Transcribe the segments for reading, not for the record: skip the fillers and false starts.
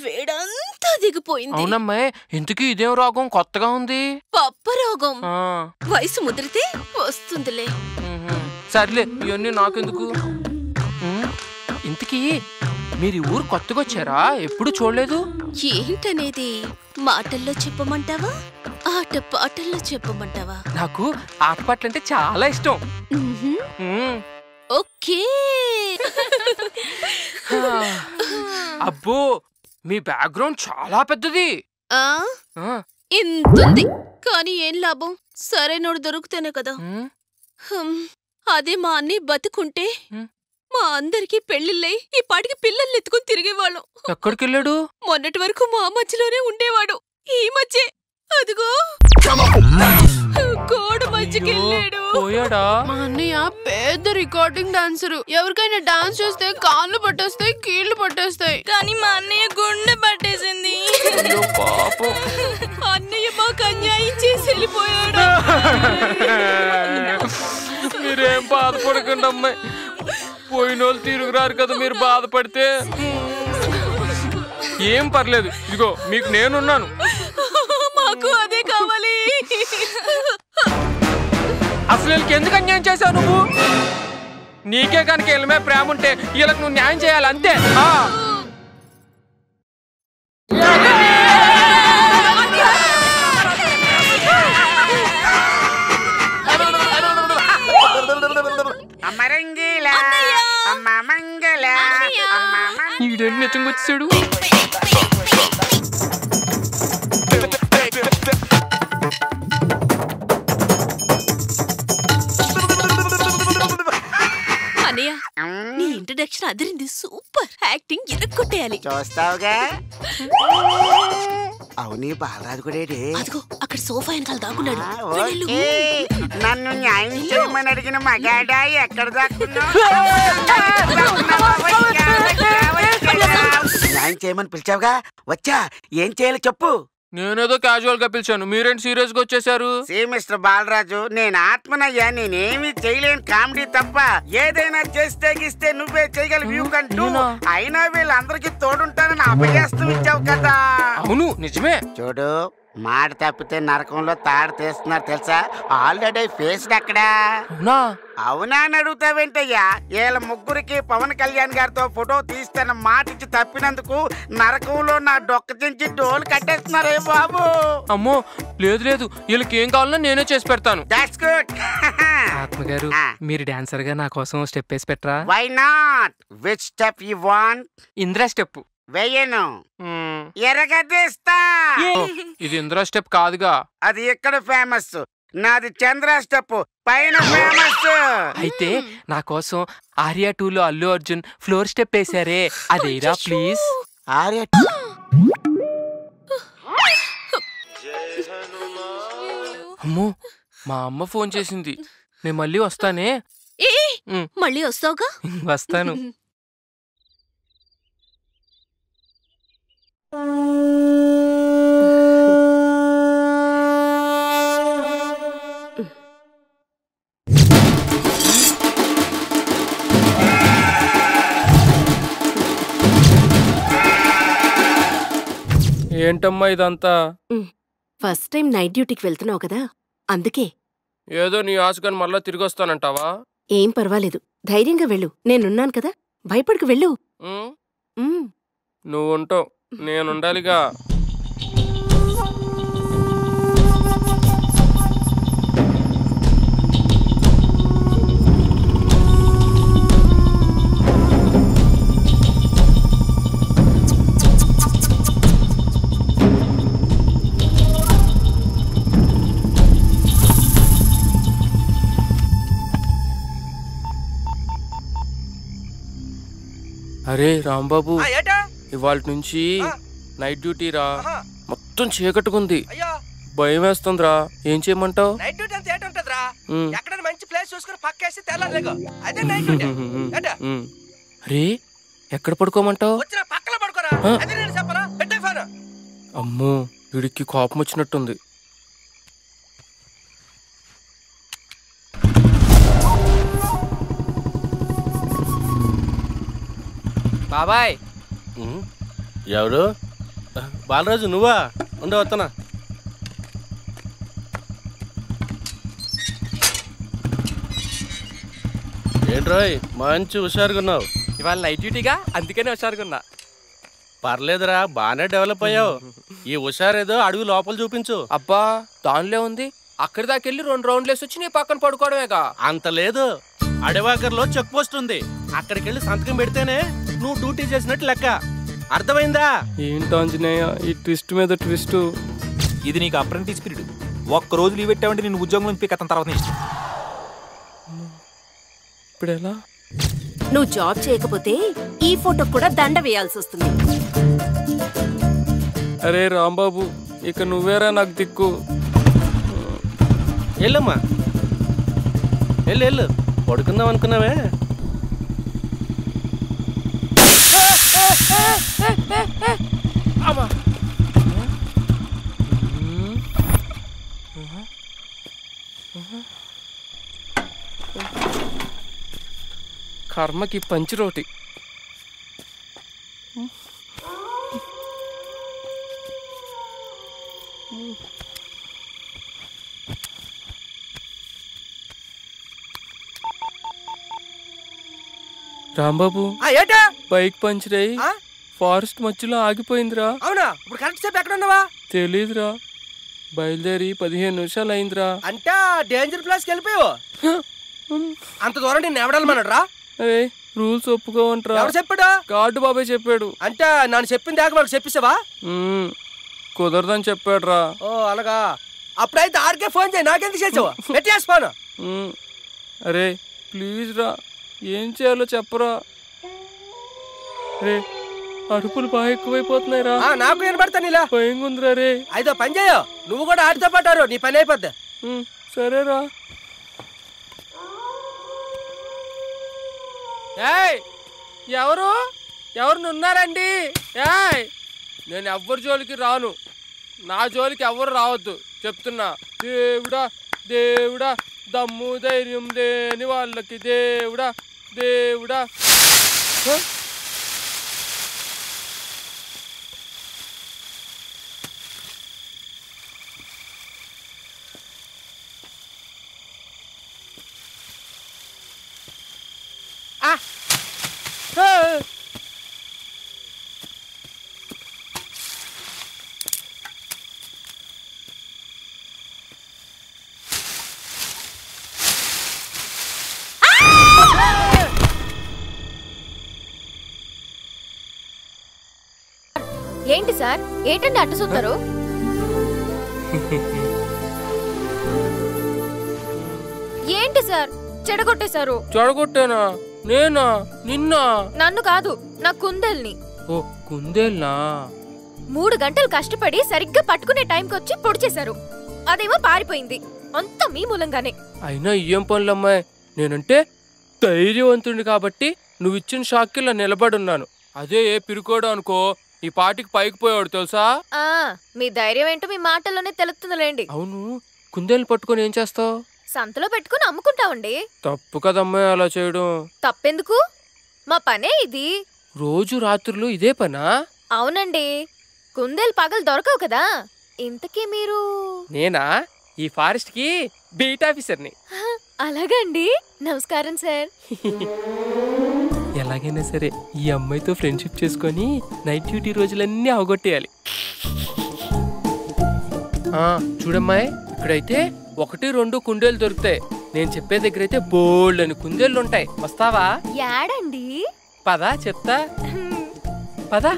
వేడంతా దిగిపోయింది. అవునమ్మా, ఇంతకీ ఇదేం రోగం కొత్తగా ఉంది? పప్ప రోగం. వయసు ముదిరితే వస్తుందిలే. సర్లే, ఇవన్నీ నాకెందుకు. ఇంతకీ మీరు ఊరు కొత్తగా వచ్చారా? ఎప్పుడు చూడలేదు. ఏంటనేది మాటల్లో చెప్పమంటావా, ఆట పాటల్లో చెప్పమంటావా? నాకు ఆట పాటలంటే చాలా ఇష్టం. ఓకే. అబ్బో, మీ బ్యాక్గ్రౌండ్ చాలా పెద్దది. ఇంతుంది, కానీ ఏం లాభం? సరైనోడు దొరుకుతేనే కదా. అదే మా అన్నయ్య బతుకుంటే మా అందరికి పెళ్లిళ్ళై ఈ పాటికి పిల్లల్ని ఎత్తుకుని తిరిగేవాళ్ళం. ఎక్కడికి వెళ్ళాడు? మొన్నటి వరకు మా మధ్యలోనే ఉండేవాడు. ఈ మధ్య అదిగో గోడ మధ్యకెళ్ళాడు. మా అన్నయ్య పెద్ద రికార్డింగ్ డాన్సరు. ఎవరికైనా డాన్స్ చూస్తే కాళ్ళు పట్టేస్తాయి, కీళ్లు పట్టేస్తాయి. కానీ మా అన్నయ్య గుండె పట్టేసింది. అన్నయ్య మాకు అన్యాయం చేసి వెళ్ళిపోయాడు. మీరేం బాధపడకండి అమ్మాయి, పోయినోళ్ళు తిరుగురారు కదా. మీరు బాధపడితే ఏం పర్లేదు. ఇదిగో మీకు నేనున్నాను. మాకు అదే కావాలి. అసలు వీళ్ళకి ఎందుకు అన్యాయం చేశావు నువ్వు? నీకే కనుక వీళ్ళ మీద ప్రేమ ఉంటే వీళ్ళకి నువ్వు న్యాయం చేయాలి, అంతే. ఈడేంటి నిజంగా వచ్చాడు? అన్నయ్య, నీ ఇంట్రడక్షన్ అదిరింది. సూపర్ యాక్టింగ్, ఎదుర్కొట్టేయాలి. చూస్తావుగా. అవునీ బాలరాజు కూడా అదిగో అక్కడ సోఫా వెనకాల దాక్కున్నాడు. నన్ను న్యాయం చేయమని అడిగిన మగాడా ఎక్కడ దాక్కున్నా? న్యాయం చేయమని పిలిచావుగా, వచ్చా. ఏం చేయాలి చెప్పు. నేనేదో క్యాజువల్ గా పిలిచాను, మీరేంటి సీరియస్ గా వచ్చేసారు? మిస్టర్ బాలరాజు, నేను ఆత్మనయ్యా. నేనేమి చేయలేను కామెడీ తప్ప. ఏదైనా చేస్తే గిస్తే నువ్వే చేయగలవు కంటూ. అయినా వీళ్ళందరికీ తోడుంటానని అభయస్తం ఇచ్చావు కదా. అవును, నిజమే. చూడు, మాట తప్పితే నరకంలో తాడు తీస్తున్నారు తెలుసా. ఆల్రెడీ ఫేస్డ్ అక్కడా. అవునా అని అడుగుతావేంటయ్యా? వీళ్ళ ముగ్గురికి పవన్ కళ్యాణ్ గారితో ఫోటో తీస్తాన మాట ఇచ్చి తప్పినందుకు నరకంలో నా డొక్క చించి డోలు కట్టేస్తున్నారే బాబు. అమ్మో, లేదు లేదు, వీళ్ళకి ఏం కావాలన్నా నేనే చేసి పెడతాను. That's good. ఆత్మగారు, మీరు డాన్సర్ గా నా కోసం స్టెప్ వేసి పెట్టరా? Why not? Which step you want? Indra step. వెయ్యను, ఎరగదీస్తా. ఇది ఇంద్రా స్టెప్ కాదుగా. అది ఇక్కడ ఫేమస్. నాది చంద్ర స్టెప్, పైన ఫేమస్. అయితే నా కోసం ఆర్యా 2లో అల్లు అర్జున్ ఫ్లోర్ స్టెప్ వేసారే, అదేరా ప్లీజ్. ఆర్యా అమ్మో, మా అమ్మ ఫోన్ చేసింది. నేను మళ్ళీ వస్తానే. మళ్ళీ వస్తావుగా? వస్తాను. ఏంటమ్మా ఇదంతా? ఫస్ట్ టైం నైట్ డ్యూటీకి వెళ్తున్నావు కదా, అందుకే. ఏదో నీ ఆశగాని మళ్ళా తిరిగి వస్తానంటావా? ఏం పర్వాలేదు, ధైర్యంగా వెళ్ళు. నేనున్నాను కదా, భయపడకు వెళ్ళు. నువ్వు ఉంటావు, నేనుండాలిగా. అరే రాంబాబు, ఇవాళ నుంచి నైట్ డ్యూటీ రా. మొత్తం చీకట్టుకుంది, భయం వేస్తుందిరా. ఏం చేయమంటావు? అరే, ఎక్కడ పడుకోమంటావు? అమ్మో, వీడికి కోపం వచ్చినట్టుంది. బాబాయ్. ఎవరు? బాలరాజు నువ్వా? ఉండే వస్తానా. ఏంట్రోయ్ మంచి హుషారుగా ఉన్నావు. ఇవాళ నైట్ డ్యూటీగా, అందుకనే హుషారుగా. పర్లేదురా, బాగానే డెవలప్ అయ్యావు. ఈ హుషారేదో అడుగు లోపల చూపించు. అబ్బా దానిలో ఉంది, అక్కడి దాకెళ్ళి 2 రౌండ్లు వేసి వచ్చి నీ పక్కన పడుకోవడమేగా. అంత లేదు, అడవాకర్లో చెక్ పోస్ట్ ఉంది, అక్కడికి వెళ్ళి సంతకం పెడితేనే నువ్వు డ్యూటీ చేసినట్టు లెక్క. అర్థమైందా? ఏంటో ఆంజనేయ ఈ ట్విస్ట్ మీద ట్విస్ట్. ఇది నీకు అప్రెంటిస్ పీరియడ్. ఒక్క రోజు లీవ్ పెట్టావంటే నేను ఉద్యోగం నుంచి పీక్ అతని తర్వాత ఇష్టం. ఇప్పుడు ఎలా? నువ్వు జాబ్ చేయకపోతే ఈ ఫోటో కూడా దండ వేయాల్సి వస్తుంది. అరే రాంబాబు, ఇక నువ్వేరా నాకు దిక్కు. వెళ్ళమ్మా, వెళ్ళు. పడుకుందాం అనుకున్నావే. కర్మకి పంచి రోటి. రాంబాబు, బైక్ పంచర్ అయ్యి ఫారెస్ట్ మధ్యలో ఆగిపోయిందిరా. అవునా? ఇప్పుడు కరెక్ట్ సేపు ఎక్కడ ఉన్నావా? తెలీదురా, బయలుదేరి 15 నిమిషాలు అయిందిరా. అంటే డేంజర్ ప్లేస్కి వెళ్ళిపోయావు. అంత దూరం నేను ఎవడాలమన్నాడు రా? అరే రూల్స్ ఒప్పుకోవంట్రా. ఎవరు చెప్పాడు? గార్డు బాబాయ్ చెప్పాడు. అంటే నన్ను చెప్పింది దాకా వాళ్ళకి చెప్పిస్తావా? కుదరదని చెప్పాడు రా. ఓ అలాగా, అప్పుడైతే ఆడికే ఫోన్ చేయి, నాకెందుకు చేసావు? పెట్టేసుకోను. అరే ప్లీజ్ రా, ఏం చేయాలో చెప్పరా. రే అరుపులు బాగా ఎక్కువైపోతున్నాయి రా. నాకు వినపడతాను ఇలా భయంగా ఉందిరా. రే అయితే పని చేయో, నువ్వు కూడా ఆడితో పట్టారు, నీ పని అయిపోద్ది. సరేరా. ఏయ్ ఎవరు ఉన్నారండి? ఏయ్ నేను ఎవ్వరి జోలికి రాను, నా జోలికి ఎవ్వరు రావద్దు చెప్తున్నా. దేవుడా దేవుడా, దమ్ము ధైర్యం లేని వాళ్ళకి దేవుడా దేవుడా. ఏంటి సార్, ఏంటండి అట్టు చూస్తారు? ఏంటి సార్ చెడగొట్టేశారు? చెడగొట్టానా? నేనా? నిన్న? నన్ను కాదు, నా కుందేల్ని. ఓ కుందేల్నా? 3 గంటలు కష్టపడి సరిగ్గా పట్టుకునే టైంకి వచ్చి పొడి చేశారు, అదేమో పారిపోయింది. అంతా మీ మూలంగానే. అయినా ఏం పనులమ్మాయి, నేనంటే ధైర్యవంతుడిని కాబట్టి నువ్వు ఇచ్చిన షాక్కి ఇలా నిలబడున్నాను. అదే ఏ పిరుకోడు అనుకో ఈ పాటికి పైకి పోయాడు తెలుసా. మీ ధైర్యం ఏంటో మీ మాటల్లోనే తెలుస్తుందిలేండి. అవును, కుందేలు పట్టుకొని ఏం చేస్తావు? సంతలో పెట్టుకుని అమ్ముకుంటామండి. తప్పు కదమ్మాయి అలా చేయడం. తప్పెందుకు, మా పనే ఇది. రోజు రాత్రులు ఇదే పనా? అవునండి, కుందేలు పగలు దొరకవు కదా. ఇంతకీ మీరు? నేనా, ఈ ఫారెస్ట్ కి బీట్ ఆఫీసర్ని. అలాగండి, నమస్కారం సార్. ఎలాగైనా సరే ఈ అమ్మాయితో ఫ్రెండ్షిప్ చేసుకొని నైట్ డ్యూటీ రోజులన్నీ అవగొట్టేయాలి. చూడమ్మాయి, ఇక్కడైతే 1-2 కుందేలు దొరుకుతాయి. నేను చెప్పే దగ్గర అయితే బోల్డ్ అని కుందేళ్ళు ఉంటాయి. వస్తావా? యాడండి? పదా చెప్తా, పదా.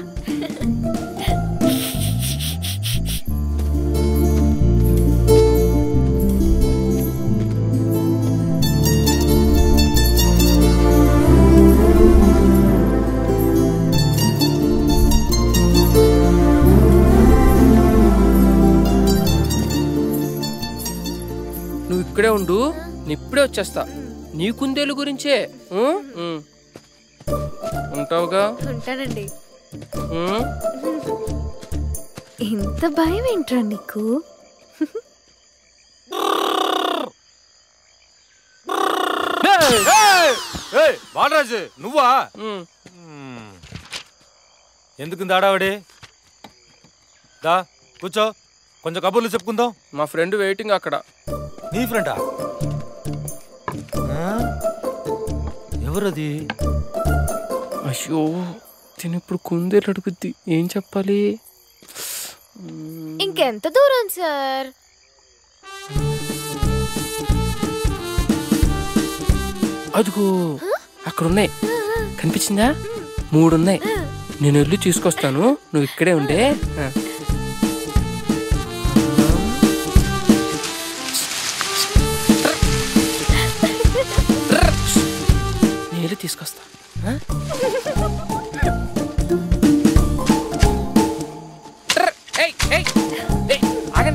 నువ్వు ఇక్కడే ఉండు, ఇప్పుడే వచ్చేస్తా. నీ కుందేలు గురించే. ఉంటావుగా? ఉంటానండి. ఇంత భయం ఏంట్రా నీకు? బాలరాజు నువ్వా? ఎందుకు దాడావాడి? దా కూర్చో, కొంచెం కబుర్లు చెప్పుకుందాం. మా ఫ్రెండ్ వెయిటింగ్ అక్కడ. నీ ఫ్రెండా? ఎవరది? అయ్యో తినిప్పుడు కుందేలు అడుగుద్ది, ఏం చెప్పాలి? ఇంకెంత దూరం సార్? అదిగో అక్కడున్నాయి, కనిపించిందా? 3 ఉన్నాయి. నేను వెళ్ళి తీసుకొస్తాను, నువ్వు ఇక్కడే ఉండే. నేను వెళ్ళి తీసుకొస్తా.